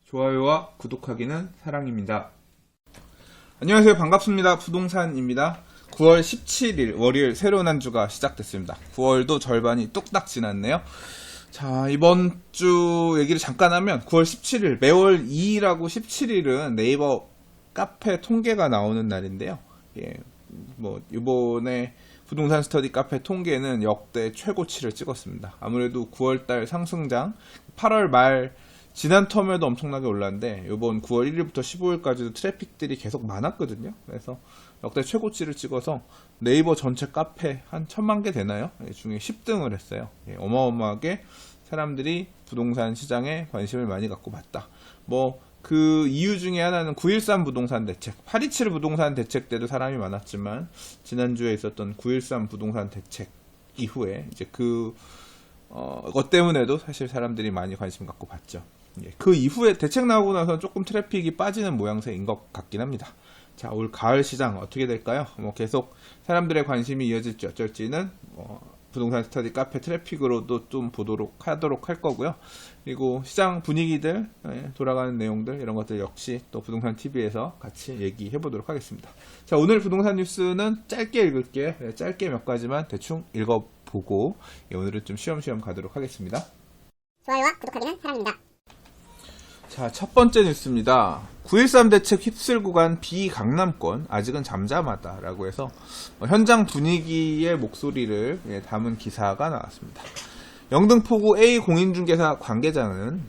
좋아요와 구독하기는 사랑입니다. 안녕하세요. 반갑습니다. 부동산입니다. 9월 17일 월요일 새로운 한 주가 시작됐습니다. 9월도 절반이 뚝딱 지났네요. 자, 이번 주 얘기를 잠깐 하면 9월 17일 매월 2일하고 17일은 네이버 카페 통계가 나오는 날인데요. 이번에 부동산 스터디 카페 통계는 역대 최고치를 찍었습니다. 아무래도 9월달 상승장, 8월 말 지난 텀에도 엄청나게 올랐는데 이번 9월 1일부터 15일까지도 트래픽들이 계속 많았거든요. 그래서 역대 최고치를 찍어서 네이버 전체 카페 한 1000만 개 되나요? 중에 10등을 했어요. 어마어마하게 사람들이 부동산 시장에 관심을 많이 갖고 봤다. 그 이유 중에 하나는 9.13 부동산 대책, 8.27 부동산 대책 때도 사람이 많았지만 지난주에 있었던 9.13 부동산 대책 이후에 이제 그것 때문에도 사실 사람들이 많이 관심 갖고 봤죠. 그 이후에 대책 나오고 나서 조금 트래픽이 빠지는 모양새인 것 같긴 합니다. 자, 올 가을 시장 어떻게 될까요? 계속 사람들의 관심이 이어질지 어쩔지는 부동산 스터디 카페 트래픽으로도 좀 하도록 할 거고요. 그리고 시장 분위기들, 돌아가는 내용들 이런 것들 역시 또 부동산 TV에서 같이 얘기해 보도록 하겠습니다. 자, 오늘 부동산 뉴스는 짧게 읽을게요. 짧게 몇 가지만 대충 읽어보고 오늘은 좀 쉬엄쉬엄 가도록 하겠습니다. 좋아요와 구독하기는 사랑입니다. 자, 첫 번째 뉴스입니다. 9.13 대책 휩쓸고 간 비강남권 아직은 잠잠하다라고 해서 현장 분위기의 목소리를 담은 기사가 나왔습니다. 영등포구 A 공인중개사 관계자는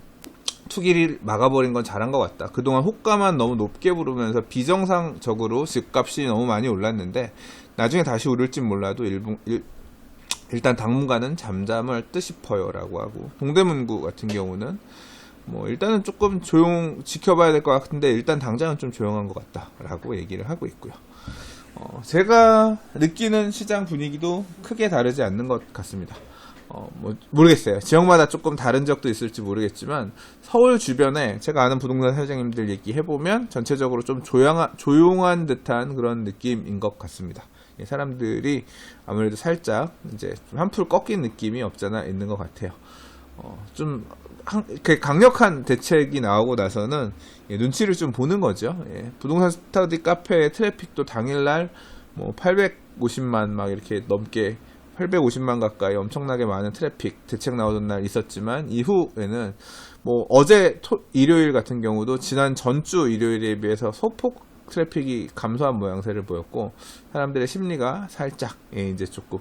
투기를 막아버린 건 잘한 것 같다. 그동안 호가만 너무 높게 부르면서 비정상적으로 집값이 너무 많이 올랐는데 나중에 다시 오를진 몰라도 일단 당분간은 잠잠을 듯 싶어요 라고 하고, 동대문구 같은 경우는 일단은 조금 지켜봐야 될 것 같은데 일단 당장은 좀 조용한 것 같다 라고 얘기를 하고 있고요. 제가 느끼는 시장 분위기도 크게 다르지 않는 것 같습니다. 모르겠어요. 지역마다 조금 다른 지역도 있을지 모르겠지만 서울 주변에 제가 아는 부동산 사장님들 얘기해보면 전체적으로 좀 조용한 듯한 그런 느낌인 것 같습니다. 사람들이 아무래도 살짝 이제 좀 한풀 꺾인 느낌이 없잖아 있는 것 같아요. 좀 강력한 대책이 나오고 나서는 눈치를 좀 보는 거죠. 부동산 스터디 카페의 트래픽도 당일날 850만 막 이렇게 넘게 850만 가까이 엄청나게 많은 트래픽 대책 나오던 날 있었지만 이후에는 어제 일요일 같은 경우도 지난 전주 일요일에 비해서 소폭 트래픽이 감소한 모양새를 보였고 사람들의 심리가 살짝 이제 조금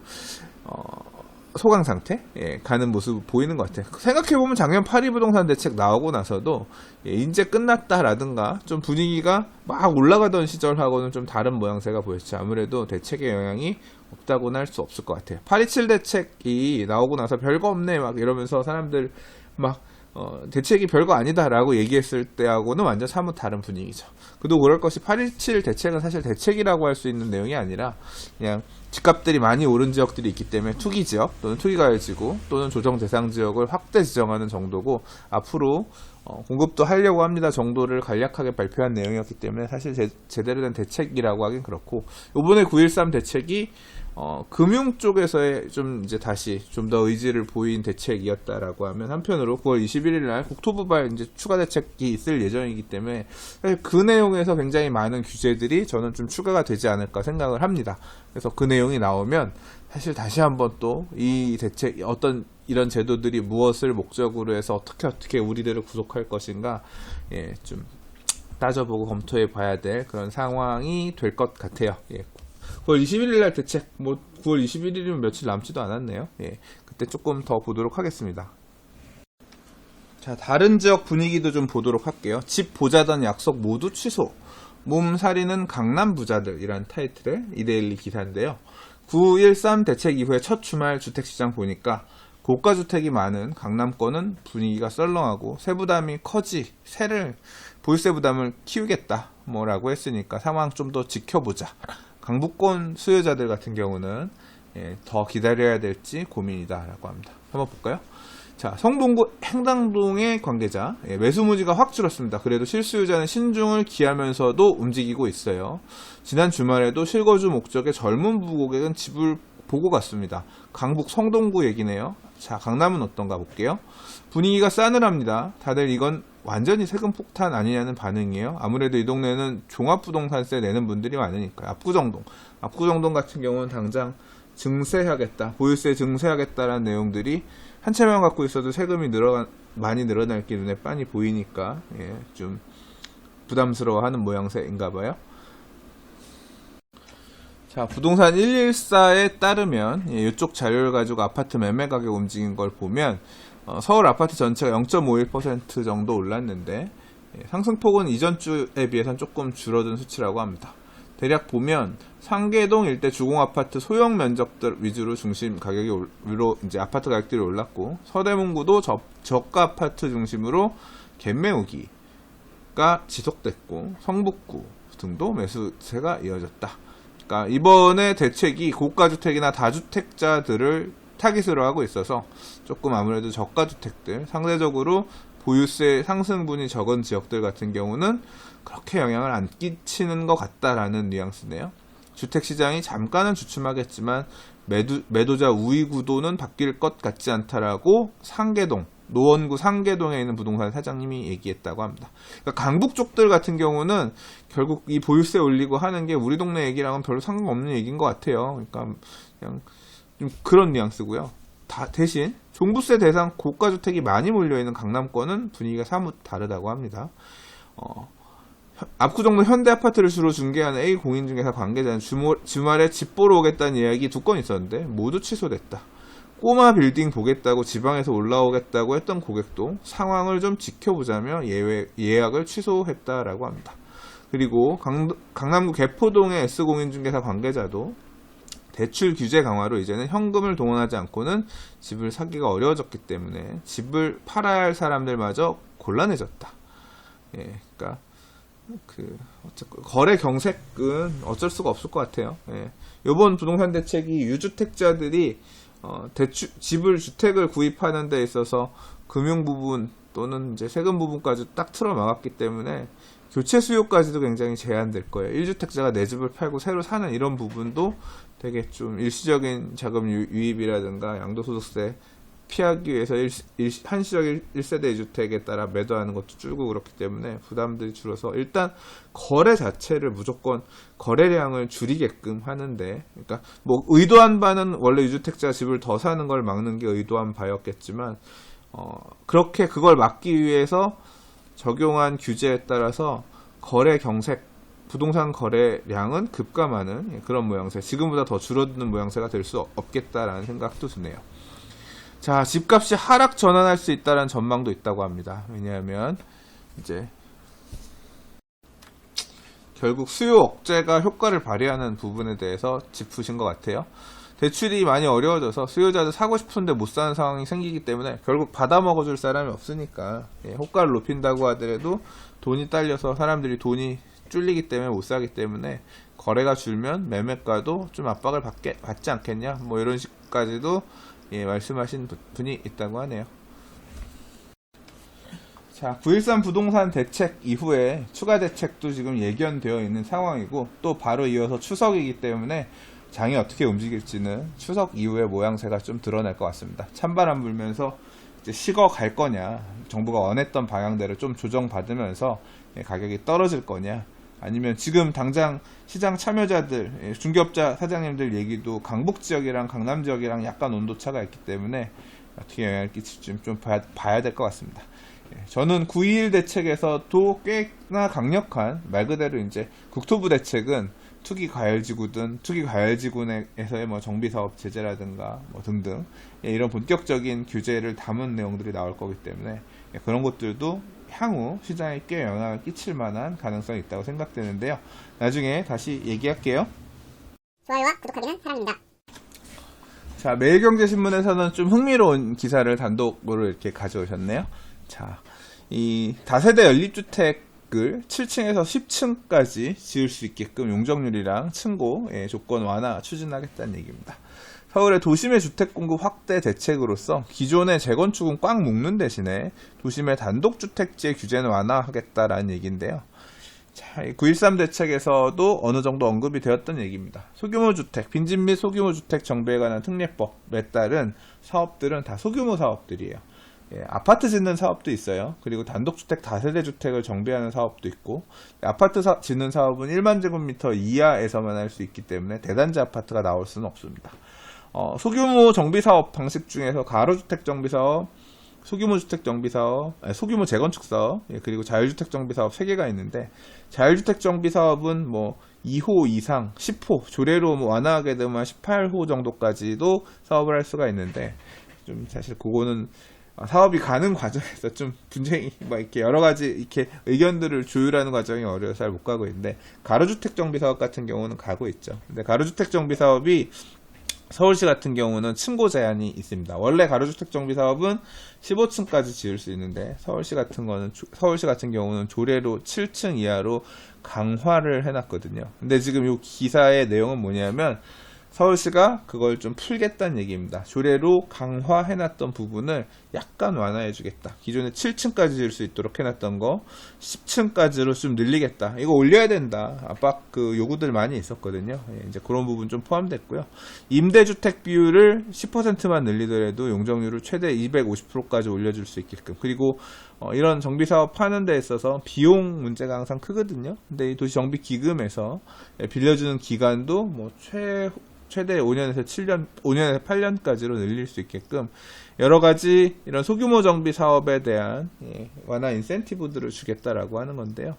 소강 상태 가는 모습 보이는 것 같아요. 생각해보면 작년 8.2 부동산 대책 나오고 나서도 이제 끝났다라든가 좀 분위기가 막 올라가던 시절하고는 좀 다른 모양새가 보였죠. 아무래도 대책의 영향이 없다고는 할 수 없을 것 같아요. 8.27 대책이 나오고 나서 별거 없네 막 이러면서 사람들 막 대책이 별거 아니다라고 얘기했을 때하고는 완전 사뭇 다른 분위기죠. 그도 그럴 것이 8.27 대책은 사실 대책이라고 할 수 있는 내용이 아니라 그냥 집값들이 많이 오른 지역들이 있기 때문에 투기 지역 또는 투기가해지구 또는 조정 대상 지역을 확대 지정하는 정도고 앞으로 공급도 하려고 합니다 정도를 간략하게 발표한 내용이었기 때문에 사실 제대로 된 대책이라고 하긴 그렇고, 이번에 9.13 대책이 금융 쪽에서의 좀 이제 다시 좀 더 의지를 보인 대책이었다라고 하면, 한편으로 9월 21일 날 국토부발 이제 추가 대책이 있을 예정이기 때문에 사실 그 내용에서 굉장히 많은 규제들이 저는 좀 추가가 되지 않을까 생각을 합니다. 그래서 그 내용이 나오면 사실 다시 한번 또 이 대책 어떤 이런 제도들이 무엇을 목적으로 해서 어떻게 우리들을 구속할 것인가 좀 따져보고 검토해 봐야 될 그런 상황이 될 것 같아요. 9월 21일 날 대책 9월 21일이면 며칠 남지도 않았네요. 그때 조금 더 보도록 하겠습니다. 자, 다른 지역 분위기도 좀 보도록 할게요. 집 보자던 약속 모두 취소, 몸살이는 강남 부자들이란 타이틀의 이데일리 기사인데요. 9.13 대책 이후에 첫 주말 주택시장 보니까 고가주택이 많은 강남권은 분위기가 썰렁하고 세부담이 보유세 부담을 키우겠다 라고 했으니까 상황 좀 더 지켜보자. 강북권 수요자들 같은 경우는 더 기다려야 될지 고민이다 라고 합니다. 한번 볼까요? 자, 성동구 행당동의 관계자, 매수무지가 확 줄었습니다. 그래도 실수요자는 신중을 기하면서도 움직이고 있어요. 지난 주말에도 실거주 목적의 젊은 부고객은 집을 보고 갔습니다. 강북 성동구 얘기네요. 자, 강남은 어떤가 볼게요. 분위기가 싸늘합니다. 다들 이건 완전히 세금 폭탄 아니냐는 반응이에요. 아무래도 이 동네는 종합부동산세 내는 분들이 많으니까요. 압구정동 같은 경우는 당장 증세하겠다, 보유세 증세하겠다라는 내용들이 한 채만 갖고 있어도 세금이 많이 늘어날 게 눈에 빤히 보이니까 좀 부담스러워하는 모양새인가 봐요. 자, 부동산 114에 따르면 이쪽 자료를 가지고 아파트 매매 가격 움직인 걸 보면 서울 아파트 전체가 0.51% 정도 올랐는데 상승폭은 이전 주에 비해서는 조금 줄어든 수치라고 합니다. 대략 보면 상계동 일대 주공아파트 소형 면적들 위주로 중심 가격이 이제 아파트 가격들이 올랐고, 서대문구도 저가 아파트 중심으로 갭매우기가 지속됐고, 성북구 등도 매수세가 이어졌다. 그러니까 이번에 대책이 고가주택이나 다주택자들을 타깃으로 하고 있어서 조금 아무래도 저가주택들, 상대적으로 보유세 상승분이 적은 지역들 같은 경우는 그렇게 영향을 안 끼치는 것 같다라는 뉘앙스네요. 주택시장이 잠깐은 주춤하겠지만 매도자 우위 구도는 바뀔 것 같지 않다라고 노원구 상계동에 있는 부동산 사장님이 얘기했다고 합니다. 그러니까 강북 쪽들 같은 경우는 결국 이 보유세 올리고 하는 게 우리 동네 얘기랑은 별로 상관없는 얘기인 것 같아요. 그러니까 그냥 좀 그런 뉘앙스고요. 대신 종부세 대상 고가주택이 많이 몰려있는 강남권은 분위기가 사뭇 다르다고 합니다. 압구정동 현대아파트를 주로 중개하는 A 공인중개사 관계자는 주말에 집 보러 오겠다는 예약이 2건 있었는데 모두 취소됐다. 꼬마 빌딩 보겠다고 지방에서 올라오겠다고 했던 고객도 상황을 좀 지켜보자며 예약을 취소했다라고 합니다. 그리고 강남구 개포동의 S공인중개사 관계자도 대출 규제 강화로 이제는 현금을 동원하지 않고는 집을 사기가 어려워졌기 때문에 집을 팔아야 할 사람들마저 곤란해졌다. 그러니까 거래 경색은 어쩔 수가 없을 것 같아요. 이번 부동산 대책이 유주택자들이 주택을 구입하는 데 있어서 금융 부분 또는 이제 세금 부분까지 딱 틀어 막았기 때문에 교체 수요까지도 굉장히 제한될 거예요. 1주택자가 내 집을 팔고 새로 사는 이런 부분도 되게 좀 일시적인 자금 유입이라든가 양도소득세 피하기 위해서 한시적 1세대 2주택에 따라 매도하는 것도 줄고 그렇기 때문에 부담들이 줄어서 일단 거래 자체를 무조건 거래량을 줄이게끔 하는데, 그러니까 뭐 의도한 바는 원래 유주택자 집을 더 사는 걸 막는 게 의도한 바였겠지만 그렇게 그걸 막기 위해서 적용한 규제에 따라서 거래 경색, 부동산 거래량은 급감하는 그런 모양새, 지금보다 더 줄어드는 모양새가 될 수 없겠다라는 생각도 드네요. 자, 집값이 하락 전환할 수 있다는 전망도 있다고 합니다. 왜냐하면 이제 결국 수요 억제가 효과를 발휘하는 부분에 대해서 짚으신 것 같아요. 대출이 많이 어려워져서 수요자들 사고 싶은데 못 사는 상황이 생기기 때문에 결국 받아 먹어줄 사람이 없으니까 호가를 높인다고 하더라도 돈이 딸려서 사람들이 돈이 줄리기 때문에 못 사기 때문에 거래가 줄면 매매가도 좀 압박을 받지 않겠냐, 뭐 이런 식까지도 말씀하신 분이 있다고 하네요. 자, 9.13 부동산 대책 이후에 추가 대책도 지금 예견되어 있는 상황이고, 또 바로 이어서 추석이기 때문에 장이 어떻게 움직일지는 추석 이후의 모양새가 좀 드러날 것 같습니다. 찬바람 불면서 이제 식어갈 거냐, 정부가 원했던 방향대로 좀 조정받으면서 가격이 떨어질 거냐, 아니면 지금 당장 시장 참여자들, 중개업자 사장님들 얘기도 강북 지역이랑 강남 지역이랑 약간 온도차가 있기 때문에 어떻게 영향을 끼칠지 좀 봐야 될 것 같습니다. 저는 9.21 대책에서도 꽤나 강력한, 말 그대로 이제 국토부 대책은 투기과열지구에서의 뭐 정비사업 제재라든가 뭐 등등 이런 본격적인 규제를 담은 내용들이 나올 거기 때문에 그런 것들도 향후 시장에 꽤 영향을 끼칠 만한 가능성이 있다고 생각되는데요. 나중에 다시 얘기할게요. 좋아요와 구독하기는 사랑입니다. 자, 매일경제신문에서는 좀 흥미로운 기사를 단독으로 이렇게 가져오셨네요. 자, 이 다세대 연립주택을 7층에서 10층까지 지을 수 있게끔 용적률이랑 층고 조건 완화 추진하겠다는 얘기입니다. 서울의 도심의 주택 공급 확대 대책으로서 기존의 재건축은 꽉 묶는 대신에 도심의 단독주택지의 규제는 완화하겠다라는 얘기인데요. 자, 9.13 대책에서도 어느 정도 언급이 되었던 얘기입니다. 소규모 주택, 빈집 및 소규모 주택 정비에 관한 특례법에 따른 사업들은 다 소규모 사업들이에요. 아파트 짓는 사업도 있어요. 그리고 단독주택 다세대 주택을 정비하는 사업도 있고, 아파트 짓는 사업은 1만 제곱미터 이하에서만 할 수 있기 때문에 대단지 아파트가 나올 수는 없습니다. 소규모 정비 사업 방식 중에서 가로주택 정비 사업, 소규모 주택 정비 사업, 소규모 재건축 사업, 그리고 자율주택 정비 사업 3개가 있는데, 자율주택 정비 사업은 뭐 2호 이상 10호 조례로 뭐 완화하게 되면 18호 정도까지도 사업을 할 수가 있는데, 좀 사실 그거는 사업이 가는 과정에서 좀 분쟁이 막 이렇게 여러 가지 이렇게 의견들을 조율하는 과정이 어려워서 잘 못 가고 있는데, 가로주택 정비 사업 같은 경우는 가고 있죠. 근데 가로주택 정비 사업이 서울시 같은 경우는 층고 제한이 있습니다. 원래 가로주택 정비 사업은 15층까지 지을 수 있는데, 서울시 같은 경우는 조례로 7층 이하로 강화를 해놨거든요. 근데 지금 이 기사의 내용은 뭐냐면, 서울시가 그걸 좀 풀겠다는 얘기입니다. 조례로 강화해놨던 부분을 약간 완화해주겠다. 기존에 7층까지 지을 수 있도록 해놨던 거 10층까지로 좀 늘리겠다. 이거 올려야 된다. 압박 요구들 많이 있었거든요. 이제 그런 부분 좀 포함됐고요. 임대주택 비율을 10%만 늘리더라도 용적률을 최대 250%까지 올려줄 수 있게끔. 그리고 이런 정비사업 하는 데 있어서 비용 문제가 항상 크거든요. 근데 이 도시정비기금에서 빌려주는 기간도 뭐 최대 5년에서 8년까지로 늘릴 수 있게끔 여러 가지 이런 소규모 정비 사업에 대한 완화 인센티브들을 주겠다라고 하는 건데요.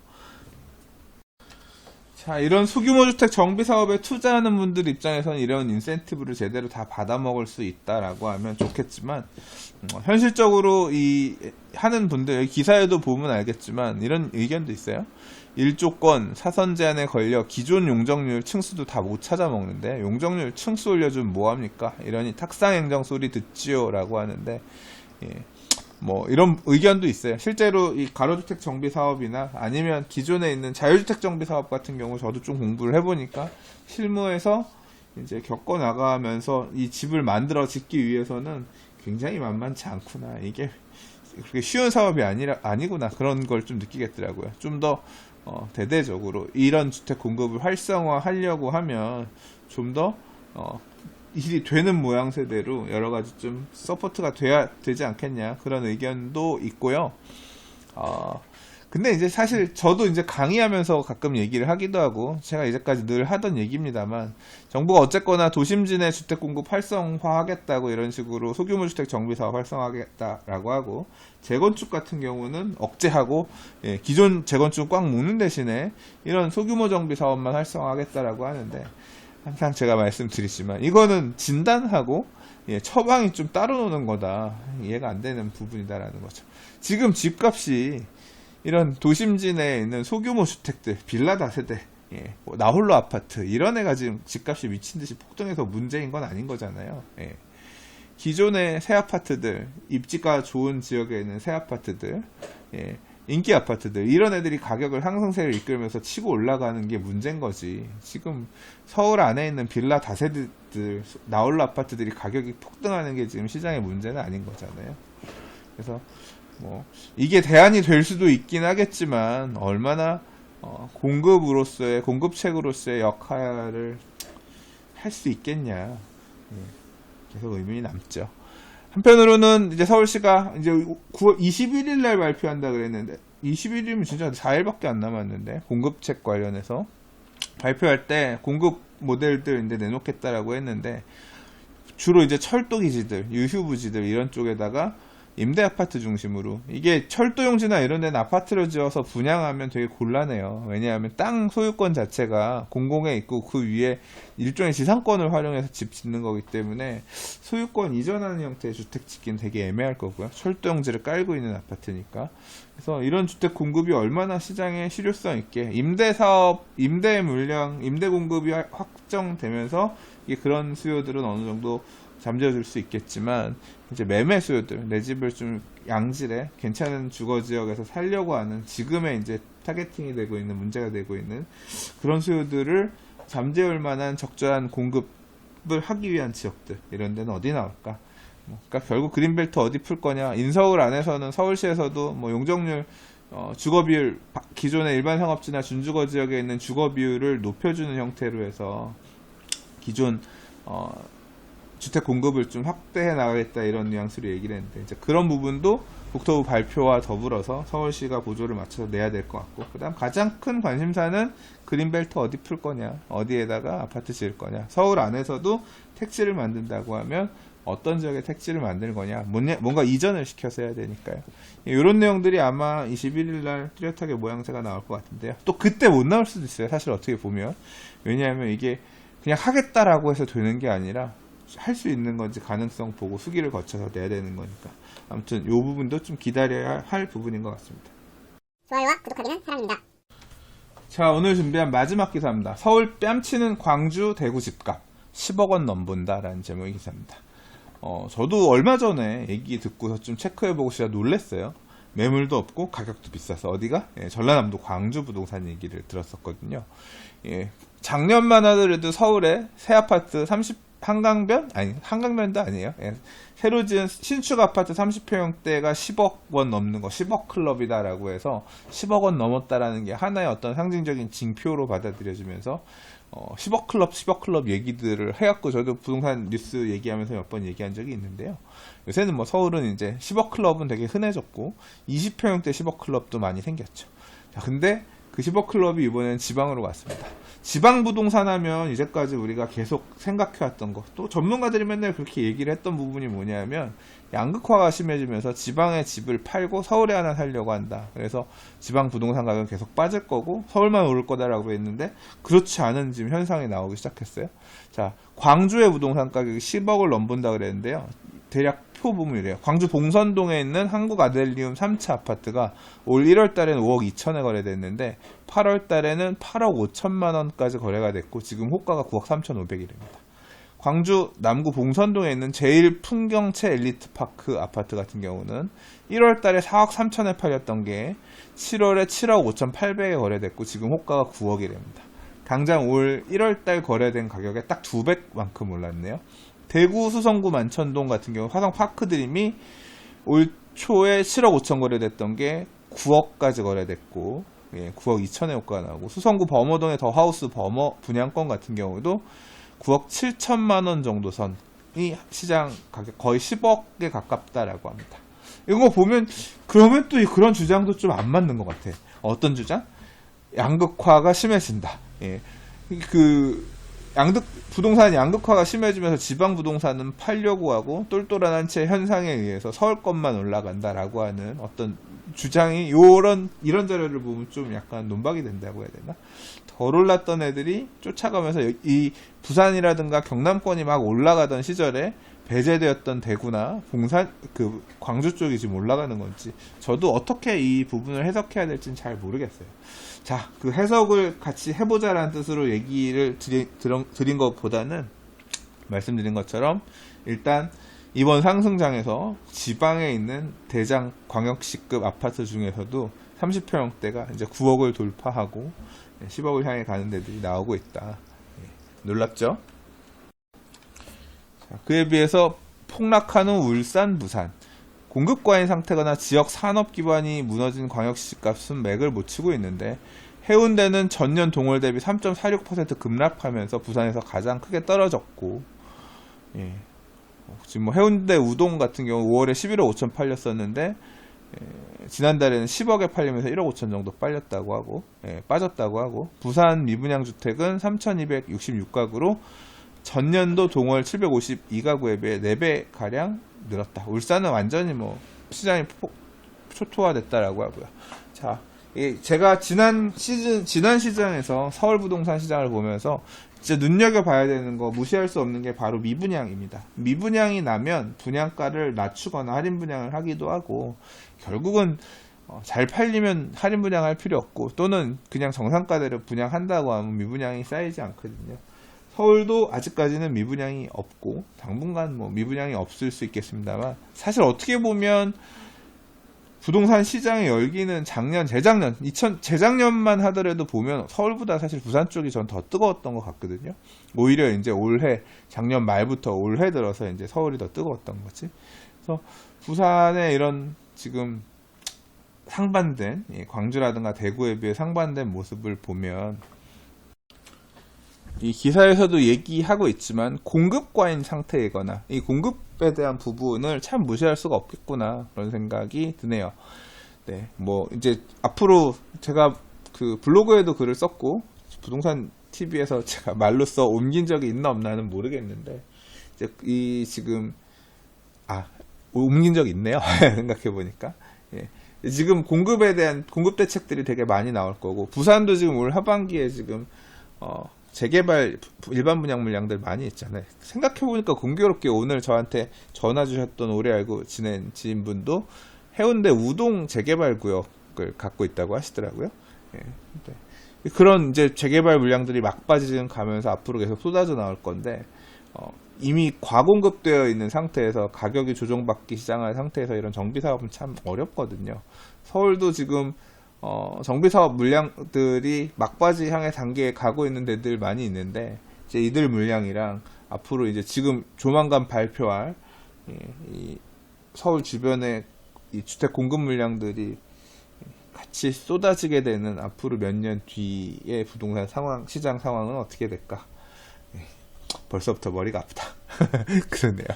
자, 이런 소규모 주택 정비 사업에 투자하는 분들 입장에서는 이런 인센티브를 제대로 다 받아먹을 수 있다라고 하면 좋겠지만, 현실적으로 하는 분들, 기사에도 보면 알겠지만 이런 의견도 있어요. 일조권, 사선 제한에 걸려 기존 용적률 층수도 다 못 찾아먹는데 용적률 층수 올려주면 뭐합니까? 이러니 탁상행정 소리 듣지요 라고 하는데, 뭐 이런 의견도 있어요. 실제로 이 가로주택 정비 사업이나 아니면 기존에 있는 자율주택 정비 사업 같은 경우 저도 좀 공부를 해보니까 실무에서 이제 겪어 나가면서 이 집을 만들어 짓기 위해서는 굉장히 만만치 않구나. 이게 그렇게 쉬운 사업이 아니구나. 그런 걸 좀 느끼겠더라고요. 좀 더 대대적으로 이런 주택 공급을 활성화하려고 하면 좀 더 일이 되는 모양새대로 여러 가지 좀 서포트가 되지 않겠냐, 그런 의견도 있고요. 근데 이제 사실 저도 이제 강의하면서 가끔 얘기를 하기도 하고, 제가 이제까지 늘 하던 얘기입니다만, 정부가 어쨌거나 도심지내 주택 공급 활성화하겠다고 이런 식으로 소규모 주택 정비 사업 활성화하겠다라고 하고, 재건축 같은 경우는 억제하고, 기존 재건축 꽉 묶는 대신에 이런 소규모 정비 사업만 활성화하겠다라고 하는데, 항상 제가 말씀드리지만 이거는 진단하고 처방이 좀 따로 노는 거다. 이해가 안 되는 부분이다라는 거죠. 지금 집값이 이런 도심지 내에 있는 소규모 주택들, 빌라 다세대, 뭐 나홀로 아파트 이런 애가 지금 집값이 미친 듯이 폭등해서 문제인 건 아닌 거잖아요. 기존의 새 아파트들, 입지가 좋은 지역에 있는 새 아파트들, 인기 아파트들, 이런 애들이 가격을 상승세를 이끌면서 치고 올라가는 게 문제인 거지. 지금 서울 안에 있는 빌라 다세대들, 나홀로 아파트들이 가격이 폭등하는 게 지금 시장의 문제는 아닌 거잖아요. 그래서 뭐 이게 대안이 될 수도 있긴 하겠지만, 얼마나 공급책으로서의 역할을 할 수 있겠냐, 계속 의문이 남죠. 한편으로는 이제 서울시가 이제 9월 21일 날 발표한다 그랬는데, 21일이면 진짜 4일밖에 안 남았는데, 공급책 관련해서 발표할 때 공급 모델들 이제 내놓겠다라고 했는데, 주로 이제 철도 기지들, 유휴부지들 이런 쪽에다가 임대 아파트 중심으로, 이게 철도용지나 이런 데는 아파트를 지어서 분양하면 되게 곤란해요. 왜냐하면 땅 소유권 자체가 공공에 있고 그 위에 일종의 지상권을 활용해서 집 짓는 거기 때문에 소유권 이전하는 형태의 주택 짓기는 되게 애매할 거고요. 철도용지를 깔고 있는 아파트니까. 그래서 이런 주택 공급이 얼마나 시장에 실효성 있게, 임대 사업, 임대 물량, 임대 공급이 확정되면서 이게 그런 수요들은 어느 정도 잠재워줄 수 있겠지만, 이제 매매 수요들, 내 집을 좀 양질의 괜찮은 주거 지역에서 살려고 하는, 지금의 이제 타겟팅이 되고 있는, 문제가 되고 있는 그런 수요들을 잠재울 만한 적절한 공급을 하기 위한 지역들, 이런 데는 어디 나올까? 그러니까 결국 그린벨트 어디 풀 거냐? 인서울 안에서는, 서울시에서도 뭐 용적률, 주거 비율, 기존의 일반 상업지나 준주거 지역에 있는 주거 비율을 높여주는 형태로 해서 기존 주택 공급을 좀 확대해 나가겠다 이런 뉘앙스로 얘기를 했는데 이제 그런 부분도 국토부 발표와 더불어서 서울시가 보조를 맞춰서 내야 될 것 같고 그다음 가장 큰 관심사는 그린벨트 어디 풀 거냐 어디에다가 아파트 지을 거냐 서울 안에서도 택지를 만든다고 하면 어떤 지역에 택지를 만들 거냐 뭔가 이전을 시켜서 해야 되니까요. 이런 내용들이 아마 21일 날 뚜렷하게 모양새가 나올 것 같은데요. 또 그때 못 나올 수도 있어요. 사실 어떻게 보면 왜냐하면 이게 그냥 하겠다라고 해서 되는 게 아니라 할 수 있는 건지 가능성 보고 수기를 거쳐서 내야 되는 거니까 아무튼 이 부분도 좀 기다려야 할 부분인 것 같습니다. 좋아요와 구독하기는 사랑입니다. 자, 오늘 준비한 마지막 기사입니다. 서울 뺨치는 광주 대구 집값 10억 원 넘본다 라는 제목의 기사입니다. 저도 얼마 전에 얘기 듣고서 좀 체크해보고 진짜 놀랬어요. 매물도 없고 가격도 비싸서 어디가? 전라남도 광주 부동산 얘기를 들었었거든요. 작년만 하더라도 서울에 새 아파트 한강변? 아니, 한강변도 아니에요. 새로 지은 신축 아파트 30평대가 10억 원 넘는 거, 10억 클럽이다라고 해서 10억 원 넘었다라는 게 하나의 어떤 상징적인 징표로 받아들여지면서 10억 클럽 얘기들을 해갖고 저도 부동산 뉴스 얘기하면서 몇 번 얘기한 적이 있는데요. 요새는 뭐 서울은 이제 10억 클럽은 되게 흔해졌고 20평대 10억 클럽도 많이 생겼죠. 자, 근데 그 10억 클럽이 이번엔 지방으로 갔습니다. 지방 부동산 하면 이제까지 우리가 계속 생각해왔던 거, 또 전문가들이 맨날 그렇게 얘기를 했던 부분이 뭐냐면 양극화가 심해지면서 지방의 집을 팔고 서울에 하나 살려고 한다. 그래서 지방 부동산 가격은 계속 빠질 거고 서울만 오를 거다라고 했는데 그렇지 않은 지금 현상이 나오기 시작했어요. 자, 광주의 부동산 가격이 10억을 넘본다 그랬는데요. 대략 표 보면 이래요. 광주 봉선동에 있는 한국 아델리움 3차 아파트가 올 1월 달에는 5억 2천에 거래됐는데 8월 달에는 8억 5천만 원까지 거래가 됐고 지금 호가가 9억 3,500이랍니다. 광주 남구 봉선동에 있는 제일 풍경채 엘리트파크 아파트 같은 경우는 1월 달에 4억 3천에 팔렸던 게 7월에 7억 5,800에 거래됐고 지금 호가가 9억이랍니다. 당장 올 1월 달 거래된 가격에 딱 200만큼 올랐네요. 대구 수성구 만천동 같은 경우 화성 파크드림이 올 초에 7억 5천 거래됐던 게 9억까지 거래됐고 9억 2천에 호가가 나오고 수성구 범어동의 더 하우스 범어 분양권 같은 경우도 9억 7천만 원 정도 선이 시장 가격 거의 10억에 가깝다라고 합니다. 이거 보면 그러면 또 그런 주장도 좀 안 맞는 것 같아. 어떤 주장? 양극화가 심해진다. 부동산 양극화가 심해지면서 지방 부동산은 팔려고 하고 똘똘한 한 채 현상에 의해서 서울 것만 올라간다라고 하는 어떤 주장이 이런 자료를 보면 좀 약간 논박이 된다고 해야 되나? 덜 올랐던 애들이 쫓아가면서 이 부산이라든가 경남권이 막 올라가던 시절에 배제되었던 대구나 광주 쪽이 지금 올라가는 건지 저도 어떻게 이 부분을 해석해야 될지는 잘 모르겠어요. 자, 그 해석을 같이 해보자라는 뜻으로 얘기를 드린 것보다는 말씀드린 것처럼 일단 이번 상승장에서 지방에 있는 대장 광역시급 아파트 중에서도 30평대가 이제 9억을 돌파하고 10억을 향해 가는 데들이 나오고 있다. 놀랍죠? 자, 그에 비해서 폭락하는 울산, 부산 공급 과잉 상태거나 지역 산업 기반이 무너진 광역시 값은 맥을 못 치고 있는데 해운대는 전년 동월 대비 3.46% 급락하면서 부산에서 가장 크게 떨어졌고 지금 뭐 해운대 우동 같은 경우 5월에 11억 5천 팔렸었는데 지난달에는 10억에 팔리면서 1억 5천 정도 빠졌다고 하고 부산 미분양 주택은 3,266가구로 전년도 동월 752가구에 비해 4배 가량 늘었다. 울산은 완전히 뭐 시장이 초토화됐다라고 하고요. 자, 제가 지난 시장에서 서울 부동산 시장을 보면서 진짜 눈여겨봐야 되는 거 무시할 수 없는 게 바로 미분양입니다. 미분양이 나면 분양가를 낮추거나 할인 분양을 하기도 하고 결국은 잘 팔리면 할인 분양할 필요 없고 또는 그냥 정상가대로 분양한다고 하면 미분양이 쌓이지 않거든요. 서울도 아직까지는 미분양이 없고 당분간 뭐 미분양이 없을 수 있겠습니다만 사실 어떻게 보면 부동산 시장의 열기는 재작년만 하더라도 보면 서울보다 사실 부산 쪽이 전 더 뜨거웠던 것 같거든요. 오히려 이제 작년 말부터 올해 들어서 이제 서울이 더 뜨거웠던 거지. 그래서 부산의 이런 지금 상반된 광주라든가 대구에 비해 상반된 모습을 보면 이 기사에서도 얘기하고 있지만 공급과인 상태이거나 이 공급에 대한 부분을 참 무시할 수가 없겠구나 그런 생각이 드네요. 네, 뭐 이제 앞으로 제가 그 블로그에도 글을 썼고 부동산 TV에서 제가 말로써 옮긴 적이 있나 없나는 모르겠는데 이제 이 지금 옮긴 적 있네요. 생각해 보니까 예. 지금 공급에 대한 공급 대책들이 되게 많이 나올 거고 부산도 지금 올 하반기에 지금 재개발 일반 분양 물량들 많이 있잖아요. 생각해 보니까 공교롭게 오늘 저한테 전화 주셨던 오래 알고 지낸 지인분도 해운대 우동 재개발 구역을 갖고 있다고 하시더라고요. 예. 네. 그런 이제 재개발 물량들이 막바지 가면서 앞으로 계속 쏟아져 나올 건데 이미 과공급되어 있는 상태에서 가격이 조정받기 시작한 상태에서 이런 정비사업은 참 어렵거든요. 서울도 지금 정비사업 물량들이 막바지 향해 단계에 가고 있는 데들 많이 있는데 이제 이들 물량이랑 앞으로 이제 지금 조만간 발표할 이 서울 주변의 이 주택 공급 물량들이 같이 쏟아지게 되는 앞으로 몇 년 뒤의 부동산 상황, 시장 상황은 어떻게 될까? 벌써부터 머리가 아프다. 그러네요.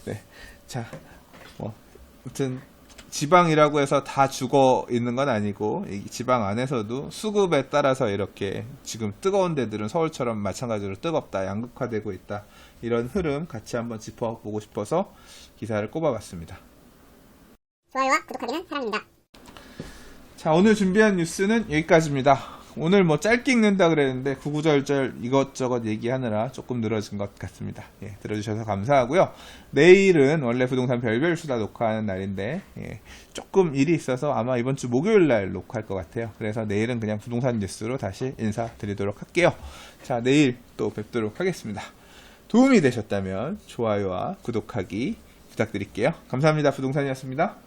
네. 자, 아무튼, 지방이라고 해서 다 죽어 있는 건 아니고, 이 지방 안에서도 수급에 따라서 이렇게 지금 뜨거운 데들은 서울처럼 마찬가지로 뜨겁다, 양극화되고 있다. 이런 흐름 같이 한번 짚어보고 싶어서 기사를 꼽아봤습니다. 좋아요와 구독하기는 사랑입니다. 자, 오늘 준비한 뉴스는 여기까지입니다. 오늘 뭐 짧게 읽는다 그랬는데 구구절절 이것저것 얘기하느라 조금 늘어진 것 같습니다. 예, 들어주셔서 감사하고요. 내일은 원래 부동산 별별 수다 녹화하는 날인데 조금 일이 있어서 아마 이번 주 목요일 날 녹화할 것 같아요. 그래서 내일은 그냥 부동산 뉴스로 다시 인사드리도록 할게요. 자, 내일 또 뵙도록 하겠습니다. 도움이 되셨다면 좋아요와 구독하기 부탁드릴게요. 감사합니다. 부동산이었습니다.